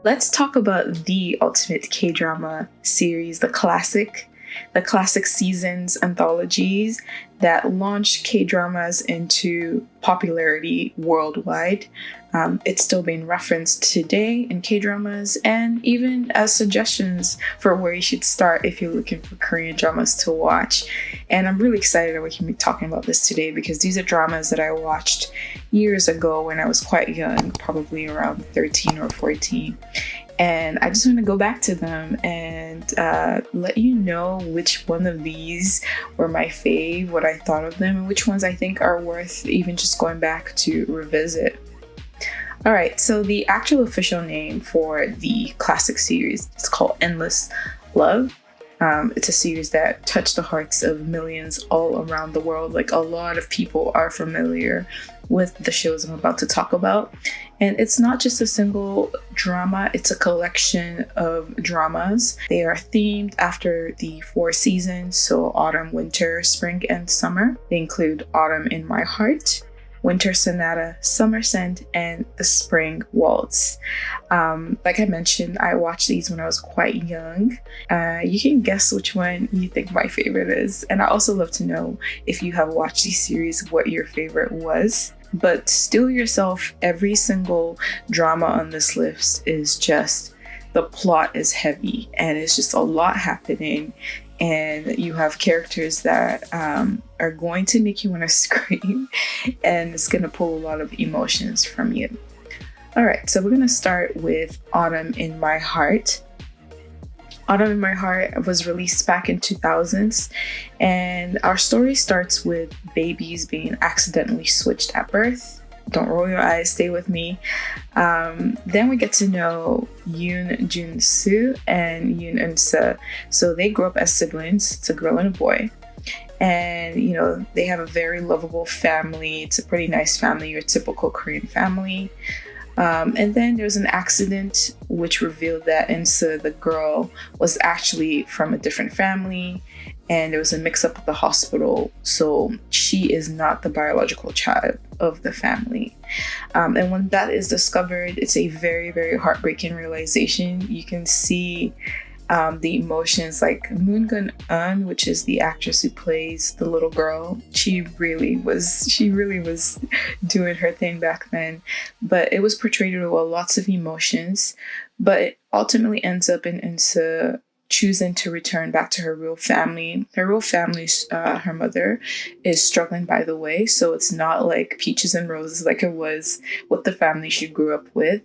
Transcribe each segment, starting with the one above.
let's talk about the ultimate K-drama series, the classic seasons anthologies that launched K-dramas into popularity worldwide. It's still being referenced today in K-dramas and even as suggestions for where you should start if you're looking for Korean dramas to watch. And I'm really excited that we can be talking about this today because these are dramas that I watched years ago when I was quite young, probably around 13 or 14. And I just want to go back to them and let you know which one of these were my fave, what I thought of them, and which ones I think are worth even just going back to revisit. All right, so the actual official name for the classic series is called Endless Love. It's a series that touched the hearts of millions all around the world. Like, a lot of people are familiar with the shows I'm about to talk about. And it's not just a single drama, it's a collection of dramas. They are themed after the 4 seasons, so autumn, winter, spring, and summer. They include Autumn in My Heart, Winter Sonata, Summer Scent, and the Spring Waltz. Like I mentioned, I watched these when I was quite young. You can guess which one you think my favorite is. And I also love to know if you have watched these series, what your favorite was. But still yourself, every single drama on this list is just, the plot is heavy and it's just a lot happening. And you have characters that are going to make you want to scream, and it's going to pull a lot of emotions from you. All right, so we're going to start with Autumn in My Heart. Autumn in My Heart was released back in 2000s, and our story starts with babies being accidentally switched at birth. Don't roll your eyes, stay with me. Then we get to know Yoon Jun-soo and Yoon Eun-seo. So they grew up as siblings. It's a girl and a boy. And, you know, they have a very lovable family. It's a pretty nice family, your typical Korean family. And then there's an accident which revealed that Eun-seo, the girl, was actually from a different family. And there was a mix-up at the hospital, so she is not the biological child of the family. And when that is discovered, it's a very, very heartbreaking realization. You can see the emotions, like Moon Gun-eun, which is the actress who plays the little girl. She really was doing her thing back then. But it was portrayed with lots of emotions. But it ultimately ends up in Eun-seo choosing to return back to her real family. Her real family, her mother, is struggling, by the way, so it's not like peaches and roses like it was with the family she grew up with.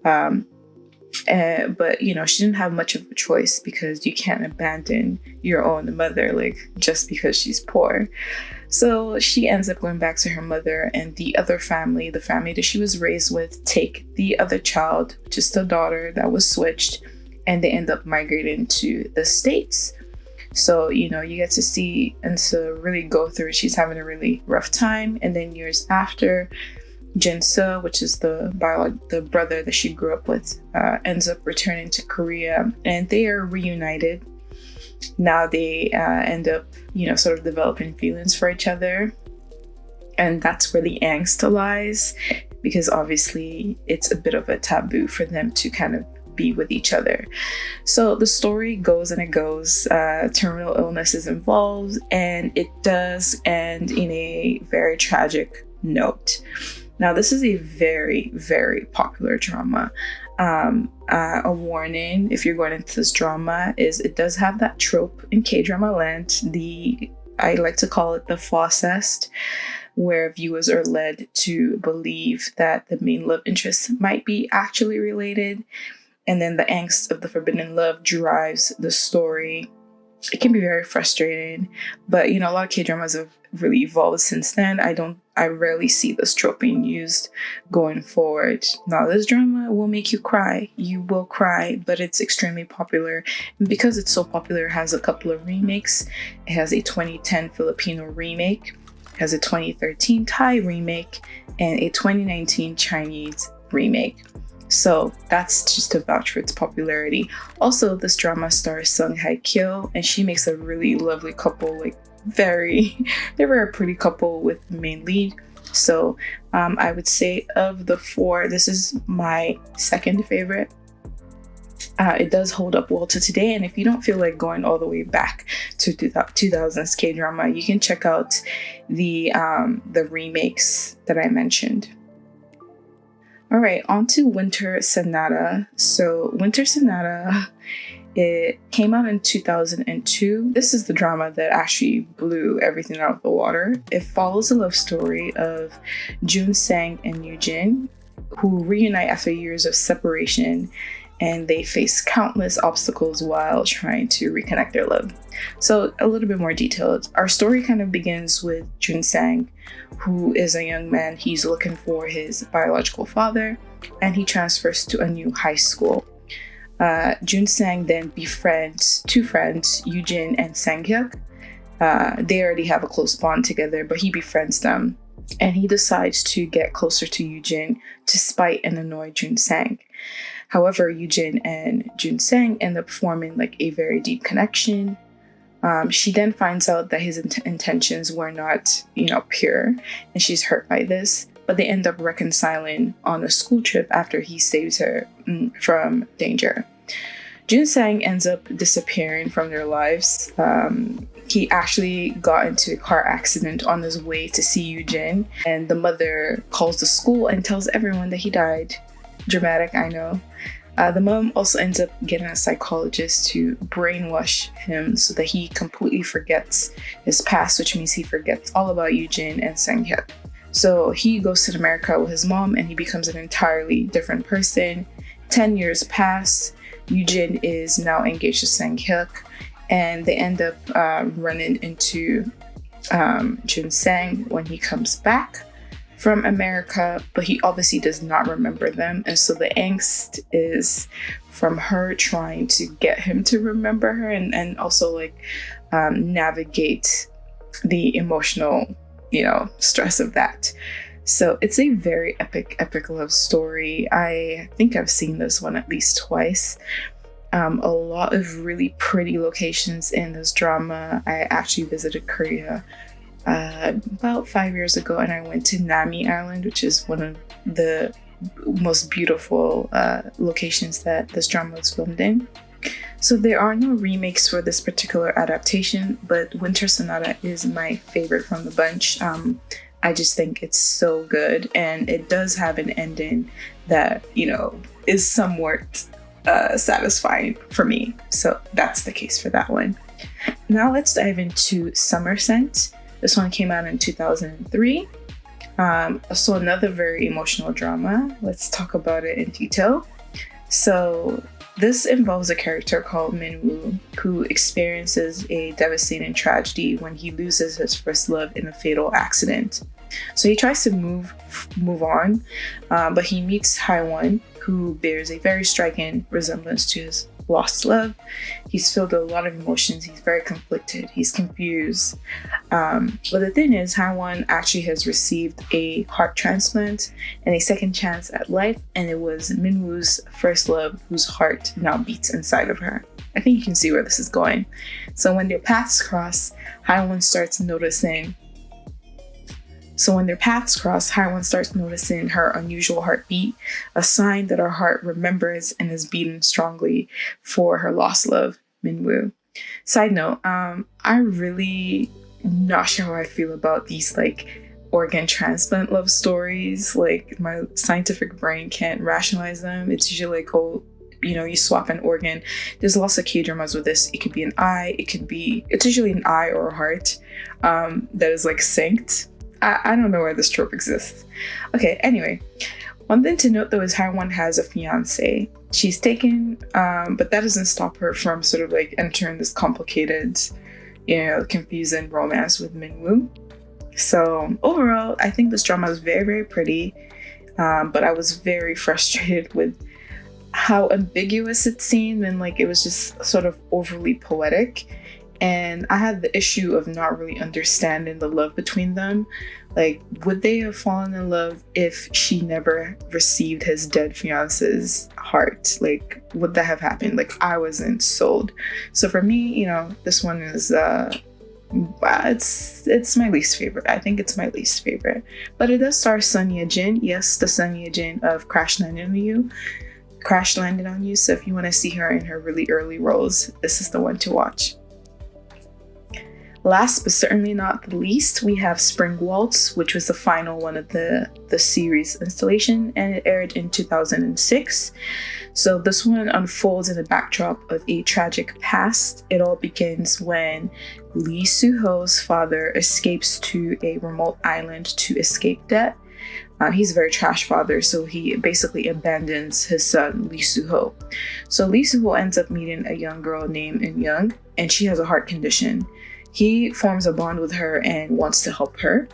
But, you know, she didn't have much of a choice because you can't abandon your own mother, like, just because she's poor. So she ends up going back to her mother, and the other family, the family that she was raised with, take the other child, just a daughter that was switched, and they end up migrating to the States. So, you know, you get to see Eun-seo really go through it. She's having a really rough time. And then years after, Jin-seo, which is the brother that she grew up with, ends up returning to Korea, and they are reunited. Now they end up, you know, sort of developing feelings for each other. And that's where the angst lies, because obviously it's a bit of a taboo for them to kind of be with each other. So the story goes and it goes. Terminal illness is involved, and it does end in a very tragic note. Now, this is a very, very popular drama. A warning, if you're going into this drama, is it does have that trope in K-drama land, I like to call it the Fawcest, where viewers are led to believe that the main love interests might be actually related. And then the angst of the forbidden love drives the story. It can be very frustrating, but, you know, a lot of K-dramas have really evolved since then. I rarely see this trope being used going forward. Now, this drama will make you cry. You will cry, but it's extremely popular. And because it's so popular, it has a couple of remakes. It has a 2010 Filipino remake, it has a 2013 Thai remake, and a 2019 Chinese remake. So that's just to vouch for its popularity. Also, this drama stars Sung Hae-kyo, and she makes a really lovely couple, like they were a pretty couple with the main lead. So I would say of the 4, this is my second favorite. It does hold up well to today, and if you don't feel like going all the way back to 2000s K-drama, you can check out the remakes that I mentioned. All right, on to Winter Sonata. So Winter Sonata, it came out in 2002. This is the drama that actually blew everything out of the water. It follows a love story of Jun Sang and Yujin, who reunite after years of separation, and they face countless obstacles while trying to reconnect their love. So a little bit more detailed. Our story kind of begins with Jun Sang, who is a young man. He's looking for his biological father, and he transfers to a new high school. Jun Sang then befriends two friends, Yujin and Sang-hyuk. They already have a close bond together, but he befriends them, and he decides to get closer to Yujin to spite and annoy Jun Sang. However, Yujin and Jun Sang end up forming like a very deep connection. She then finds out that his intentions were not, pure, and she's hurt by this. But they end up reconciling on a school trip after he saves her from danger. Jun Sang ends up disappearing from their lives. He actually got into a car accident on his way to see Yujin, and the mother calls the school and tells everyone that he died. Dramatic, I know. The mom also ends up getting a psychologist to brainwash him so that he completely forgets his past, which means he forgets all about Yujin and Sang-hyuk. So he goes to America with his mom, and he becomes an entirely different person. 10 years pass. Yujin is now engaged to Sang-hyuk, and they end up running into Jun Sang when he comes back from America, but he obviously does not remember them, and so the angst is from her trying to get him to remember her, and also navigate the emotional stress of that. So it's a very epic love story. I think I've seen this one at least twice. A lot of really pretty locations in this drama. I actually visited Korea about 5 years ago, and I went to Nami Island, which is one of the most beautiful locations that this drama was filmed in. So there are no remakes for this particular adaptation, but Winter Sonata is my favorite from the bunch. I just think it's so good, and it does have an ending that, is somewhat satisfying for me. So that's the case for that one. Now let's dive into Summer Scent. This one came out in 2003. So another very emotional drama. Let's talk about it in detail. So this involves a character called Min-woo, who experiences a devastating tragedy when he loses his first love in a fatal accident. So he tries to move on, but he meets Haewon, who bears a very striking resemblance to his lost love. He's filled with a lot of emotions. He's very conflicted. He's confused. But the thing is, Haewon actually has received a heart transplant and a second chance at life, and it was Min-woo's first love whose heart now beats inside of her. I think you can see where this is going. So when their paths cross, Haewon starts noticing her unusual heartbeat, a sign that her heart remembers and is beating strongly for her lost love, Min-woo. Side note, I'm really not sure how I feel about these organ transplant love stories. My scientific brain can't rationalize them. It's usually you swap an organ. There's lots of K-dramas with this. It could be an eye. It's usually an eye or a heart that is synced. I don't know where this trope exists. Okay, anyway. One thing to note though is Haewon has a fiance. She's taken, but that doesn't stop her from entering this complicated, confusing romance with Min-woo. So overall, I think this drama is very, very pretty, but I was very frustrated with how ambiguous it seemed, and it was just sort of overly poetic. And I had the issue of not really understanding the love between them. Would they have fallen in love if she never received his dead fiance's heart? Would that have happened? I wasn't sold. So for me, this one is, it's my least favorite. I think it's my least favorite. But it does star Son Ye-jin. Yes, the Son Ye-jin of Crash Landing on You. crash landed on you. So if you want to see her in her really early roles, this is the one to watch. Last but certainly not the least, we have Spring Waltz, which was the final one of the series installation, and it aired in 2006. So this one unfolds in the backdrop of a tragic past. It all begins when Lee Soo-ho's father escapes to a remote island to escape debt. He's a very trash father, so he basically abandons his son, Lee Soo-ho. So Lee Soo-ho ends up meeting a young girl named In-young, and she has a heart condition. He forms a bond with her and wants to help her.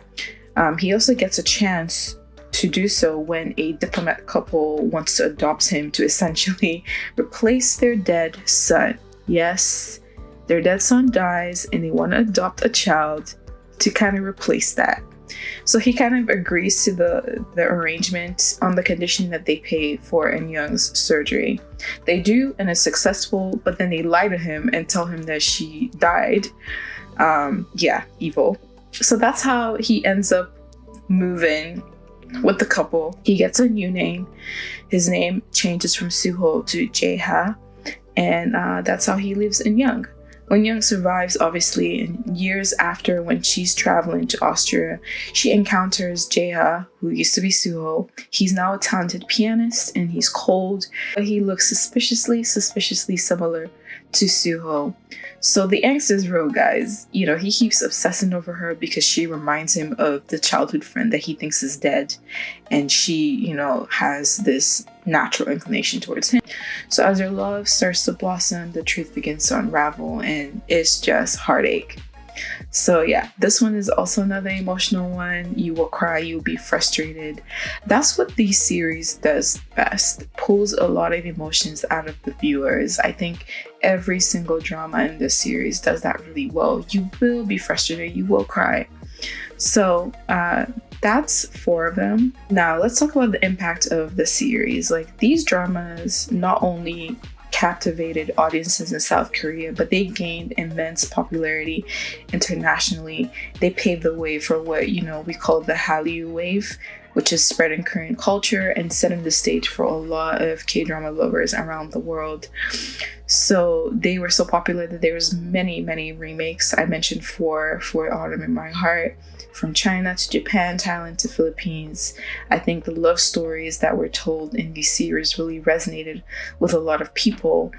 He also gets a chance to do so when a diplomat couple wants to adopt him to essentially replace their dead son. Yes, their dead son dies and they want to adopt a child to kind of replace that. So he kind of agrees to the arrangement on the condition that they pay for In-young's surgery. They do, and it's successful, but then they lie to him and tell him that she died. Yeah, evil. So that's how he ends up moving with the couple. He gets a new name. His name changes from Soo-ho to Jae-ha, and that's how he lives In-young. In-young survives, obviously, and years after, when she's traveling to Austria, she encounters Jae-ha, who used to be Soo-ho. He's now a talented pianist, and he's cold, but he looks suspiciously similar to Soo-ho. So the angst is real, guys. You know, he keeps obsessing over her because she reminds him of the childhood friend that he thinks is dead. And she, you know, has this natural inclination towards him. So as their love starts to blossom, the truth begins to unravel, and it's just heartache. So yeah, this one is also another emotional one. You will cry, you'll be frustrated. That's what the series does best. Pulls a lot of emotions out of the viewers. I think every single drama in this series does that really well. You will be frustrated, you will cry. So that's 4 of them. Now let's talk about the impact of the series. Like, these dramas not only captivated audiences in South Korea, but they gained immense popularity internationally. They paved the way for what, you know, we call the Hallyu wave, which is spreading Korean culture and setting the stage for a lot of K-drama lovers around the world. So they were so popular that there was many remakes. I mentioned For Autumn in My Heart, from China to Japan, Thailand to Philippines. I think the love stories that were told in these series really resonated with a lot of people.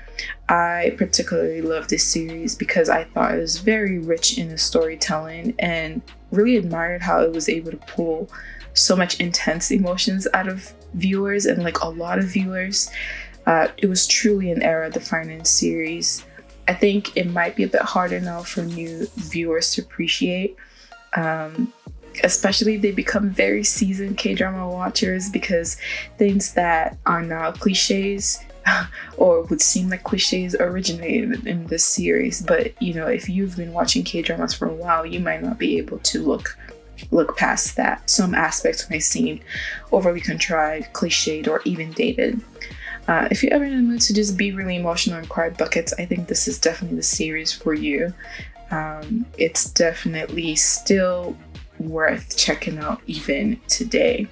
I particularly love this series because I thought it was very rich in the storytelling, and really admired how it was able to pull so much intense emotions out of viewers, and like a lot of viewers. It was truly an era-defining series. I think it might be a bit harder now for new viewers to appreciate, especially if they become very seasoned K-drama watchers, because things that are now cliches or would seem like cliches originated in this series. But you know, if you've been watching K-dramas for a while, you might not be able to look past that. Some aspects may seem overly contrived, cliched, or even dated. If you're ever in the mood to just be really emotional and cry buckets, I think this is definitely the series for you. It's definitely still worth checking out even today.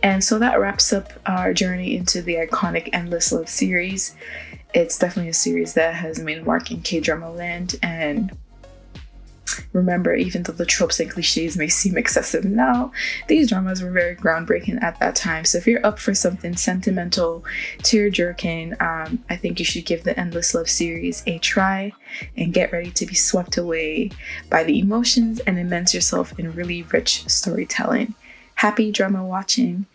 And so that wraps up our journey into the iconic Endless Love series. It's definitely a series that has made a mark in K-drama land, and remember, even though the tropes and cliches may seem excessive now, these dramas were very groundbreaking at that time. So if you're up for something sentimental, tear-jerking, I think you should give the Endless Love series a try and get ready to be swept away by the emotions and immerse yourself in really rich storytelling. Happy drama watching,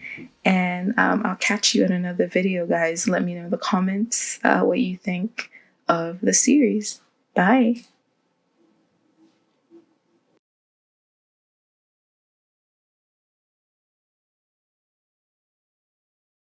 and I'll catch you in another video, guys. Let me know in the comments what you think of the series. Bye!